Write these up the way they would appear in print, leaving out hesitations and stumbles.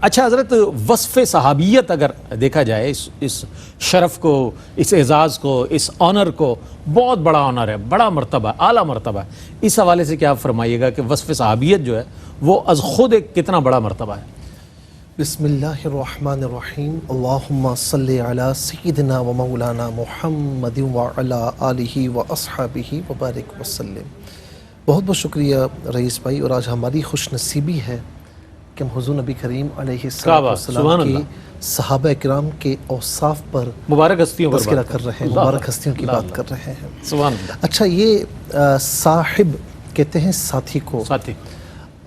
اچھا حضرت، وصف صحابیت اگر دیکھا جائے، اس شرف کو، اس اعزاز کو، اس آنر کو، بہت بڑا آنر ہے، بڑا مرتبہ، اعلیٰ مرتبہ ہے، اس حوالے سے کیا آپ فرمائیے گا کہ وصف صحابیت جو ہے وہ از خود ایک کتنا بڑا مرتبہ ہے؟ بسم اللہ الرحمن الرحیم، اللہم صلی علی سیدنا و مولانا محمد وعلی آلہ و اصحابہ وبارک وسلم۔ بہت بہت شکریہ رئیس بھائی، اور آج ہماری خوش نصیبی ہے کہ ہم حضور نبی کریم علیہ السلام کی صحابہ کرام کے اوصاف پر مبارک ہستیوں پر تذکرہ کر رہے ہیں، مبارک ہستیوں کی بات کر رہے ہیں۔ سبحان اللہ۔ اچھا، یہ صاحب کہتے ہیں ساتھی کو، ساتھی،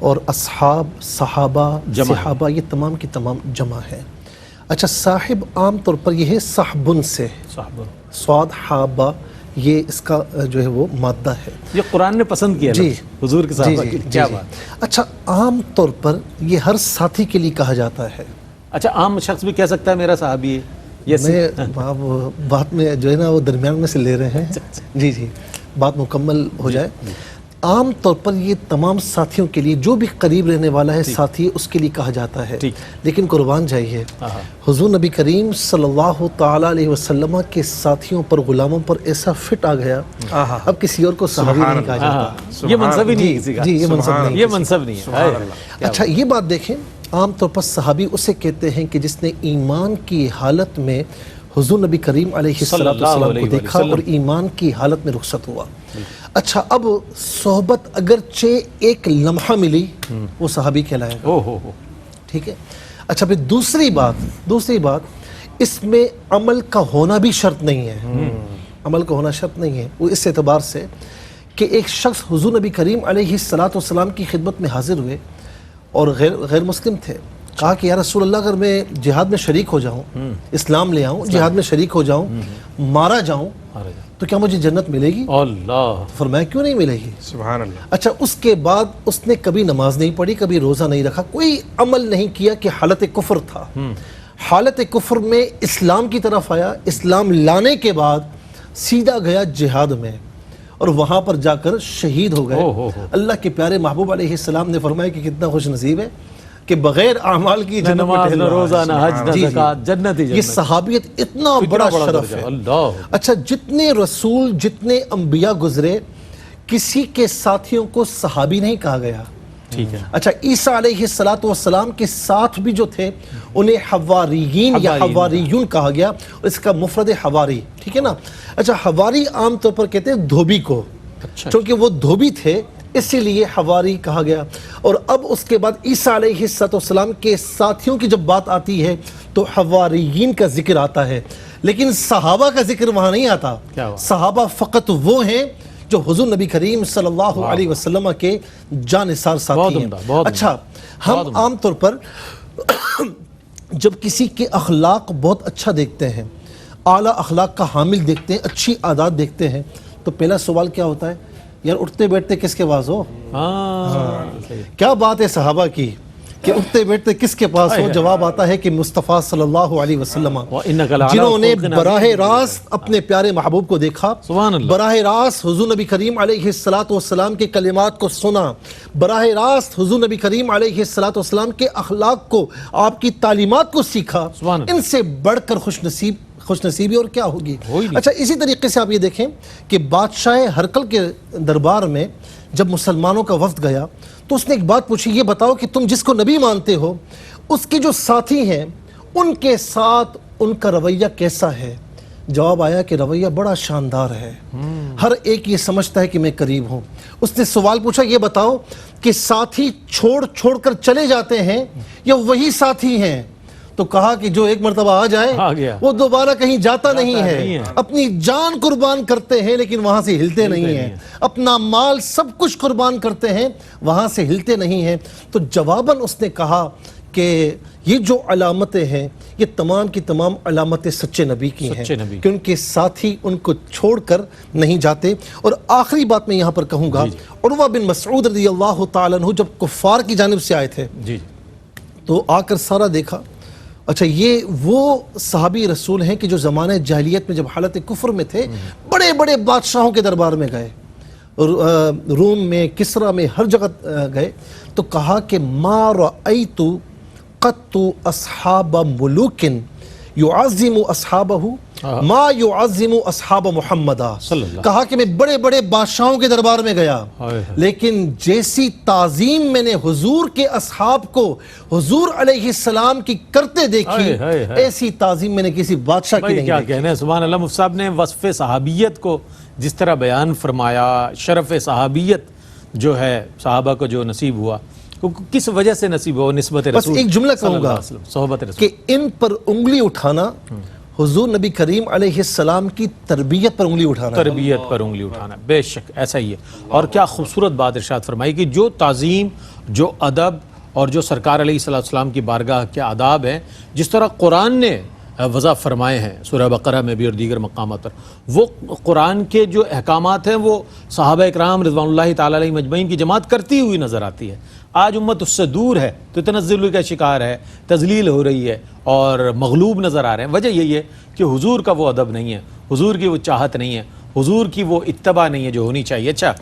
اور اصحاب، صحابہ، جمع ہے۔ صحابہ، یہ تمام کی تمام جمع ہے۔ اچھا، صاحب عام طور پر یہ ہے صحبن سے، صاحب، صاد حابہ، یہ اس کا جو ہے وہ مادہ ہے۔ یہ قرآن نے پسند کیا جی، حضور کے صحابہ کے لیے، کیا بات۔ اچھا، عام طور پر یہ ہر ساتھی کے لیے کہا جاتا ہے۔ اچھا، عام شخص بھی کہہ سکتا ہے میرا صحابی ہے؟ میں بات میں جو ہے نا وہ درمیان میں سے لے رہے ہیں، جی جی، بات مکمل ہو جائے۔ عام طور پر یہ تمام ساتھیوں کے لیے، جو بھی قریب رہنے والا ہے ساتھی، اس کے لیے کہا جاتا ہے۔ لیکن قربان جائیے، حضور نبی کریم صلی اللہ تعالیٰ علیہ وسلم کے ساتھیوں پر، غلاموں پر ایسا فٹ آ گیا، اب کسی اور کو صحابی نہیں کہا جاتا۔ یہ منصب ہی نہیں ہے کسی کا، جی، یہ منصب نہیں، یہ منصب نہیں ہے۔ اچھا، یہ بات دیکھیں، عام طور پر صحابی اسے کہتے ہیں کہ جس نے ایمان کی حالت میں حضور نبی کریم علیہ السلام کو دیکھا اور ایمان کی حالت میں رخصت ہوا۔ اچھا، اب صحبت اگرچہ ایک لمحہ ملی، وہ صحابی کہلائے گا، ٹھیک ہے۔ اچھا، پھر دوسری بات، اس میں عمل کا ہونا بھی شرط نہیں ہے، عمل کا ہونا شرط نہیں ہے، وہ اس اعتبار سے کہ ایک شخص حضور نبی کریم علیہ السلام کی خدمت میں حاضر ہوئے اور غیر مسلم تھے، کہا کہ یا رسول اللہ، اگر میں جہاد میں شریک ہو جاؤں، اسلام لے آؤں، جہاد میں شریک ہو جاؤں، مارا جاؤں، تو کیا مجھے جنت ملے گی؟ اللہ، فرمایا کیوں نہیں ملے گی؟ سبحان اللہ۔ اچھا، اس کے بعد اس نے کبھی نماز نہیں پڑھی، کبھی روزہ نہیں رکھا، کوئی عمل نہیں کیا، کہ حالت کفر تھا۔ حالت کفر میں اسلام کی طرف آیا، اسلام لانے کے بعد سیدھا گیا جہاد میں، اور وہاں پر جا کر شہید ہو گئے۔ اللہ کے پیارے محبوب علیہ السلام نے فرمایا کہ کتنا خوش نصیب ہے کہ بغیر اعمال کی نہ نماز، نہ روزہ، نہ حج، نہ زکوٰۃ، جنت ہی جنت۔ یہ صحابیت اتنا بڑا شرف ہے۔ اچھا، جتنے رسول، جتنے انبیاء گزرے، کسی کے ساتھیوں کو صحابی نہیں کہا گیا، ٹھیک ہے۔ اچھا، عیسیٰ علیہ السلام کے ساتھ بھی جو تھے انہیں حواریین یا حواریون کہا گیا، اور اس کا مفرد حواری، ٹھیک ہے نا۔ اچھا، حواری عام طور پر کہتے ہیں دھوبی کو، چونکہ وہ دھوبی تھے اسی لیے حواری کہا گیا۔ اور اب اس کے بعد عیسیٰ علیہ السلام کے ساتھیوں کی جب بات آتی ہے تو حواریین کا ذکر آتا ہے، لیکن صحابہ کا ذکر وہاں نہیں آتا۔ صحابہ فقط وہ ہیں جو حضور نبی کریم صلی اللہ علیہ وسلم کے جانثار ساتھی ہیں۔ اچھا، ہم عام طور پر جب کسی کے اخلاق بہت اچھا دیکھتے ہیں، اعلیٰ اخلاق کا حامل دیکھتے ہیں، اچھی عادات دیکھتے ہیں، تو پہلا سوال کیا ہوتا ہے؟ یار، اٹھتے بیٹھتے کس کے پاس ہو؟ کیا بات ہے صحابہ کی کہ اٹھتے بیٹھتے کس کے پاس ہو؟ جواب آتا ہے کہ مصطفیٰ صلی اللہ علیہ وسلم، جنہوں نے براہ راست اپنے پیارے محبوب کو دیکھا، براہ راست حضور نبی کریم علیہ السلام کے کلمات کو سنا، براہ راست حضور نبی کریم علیہ السلام کے اخلاق کو، آپ کی تعلیمات کو سیکھا، ان سے بڑھ کر خوش نصیبی اور کیا ہوگی؟ اچھا، اسی طریقے سے آپ یہ دیکھیں کہ بادشاہ ہرقل کے دربار میں جب مسلمانوں کا وفد گیا تو اس نے ایک بات پوچھی، یہ بتاؤ کہ تم جس کو نبی مانتے ہو، اس کے جو ساتھی ہیں ان کے ساتھ ان کا رویہ کیسا ہے؟ جواب آیا کہ رویہ بڑا شاندار ہے، ہر ایک یہ سمجھتا ہے کہ میں قریب ہوں۔ اس نے سوال پوچھا، یہ بتاؤ کہ ساتھی چھوڑ کر چلے جاتے ہیں یا وہی ساتھی ہیں؟ تو کہا کہ جو ایک مرتبہ آ جائے وہ دوبارہ کہیں جاتا نہیں ہے، اپنی جان قربان کرتے ہیں لیکن وہاں سے ہلتے نہیں ہیں، اپنا مال سب کچھ قربان کرتے ہیں، وہاں سے ہلتے نہیں ہیں۔ تو جواباً اس نے کہا کہ یہ جو علامتیں ہیں یہ تمام کی تمام علامتیں سچے نبی کی ہیں، کہ ان کے ساتھی ان کو چھوڑ کر نہیں جاتے۔ اور آخری بات میں یہاں پر کہوں گا، عروہ بن مسعود رضی اللہ تعالیٰ عنہ جب کفار کی جانب سے آئے تھے تو آ کر سارا دیکھا۔ اچھا، یہ وہ صحابی رسول ہیں کہ جو زمانہ جاہلیت میں جب حالت کفر میں تھے، بڑے بڑے بادشاہوں کے دربار میں گئے، روم میں، کسرا میں، ہر جگہ گئے، تو کہا کہ ما رأیت فقدت اصحاب ملوک يعظم اصحابہ ما يعظم اصحاب محمد. صلی اللہ. کہا کہ میں بڑے بڑے بادشاہوں کے دربار میں گیا لیکن جیسی تعظیم میں نے حضور کے اصحاب کو حضور علیہ السلام کی کرتے دیکھی ایسی تعظیم میں نے کسی بادشاہ کی نہیں کیا دیکھی. کہنے ہیں. سبحان اللہ. مفتی صاحب نے وصف صحابیت کو جس طرح بیان فرمایا، شرف صحابیت جو ہے صحابہ کو جو نصیب ہوا، کس وجہ سے نصیب ہوا؟ نسبت بس رسول ایک جملہ صلی کہوں اللہ گا علیہ وسلم، صحبت رسول. کہ ان پر انگلی اٹھانا حضور نبی کریم علیہ السلام کی تربیت پر انگلی اٹھانا ہے. تربیت پر انگلی اٹھانا، بے شک ایسا ہی ہے. اور کیا خوبصورت بات ارشاد فرمائی کہ جو تعظیم، جو ادب اور جو سرکار علیہ السلام کی بارگاہ کے آداب ہیں، جس طرح قرآن نے وضع فرمائے ہیں سورہ بقرہ میں بھی اور دیگر مقامات پر، وہ قرآن کے جو احکامات ہیں وہ صحابہ اکرام رضوان اللہ تعالی علیہ مجمعین کی جماعت کرتی ہوئی نظر آتی ہے. آج امت اس سے دور ہے تو تنزل کا شکار ہے، تذلیل ہو رہی ہے اور مغلوب نظر آ رہے ہیں. وجہ یہی ہے کہ حضور کا وہ ادب نہیں ہے، حضور کی وہ چاہت نہیں ہے، حضور کی وہ اتباع نہیں ہے جو ہونی چاہیے. اچھا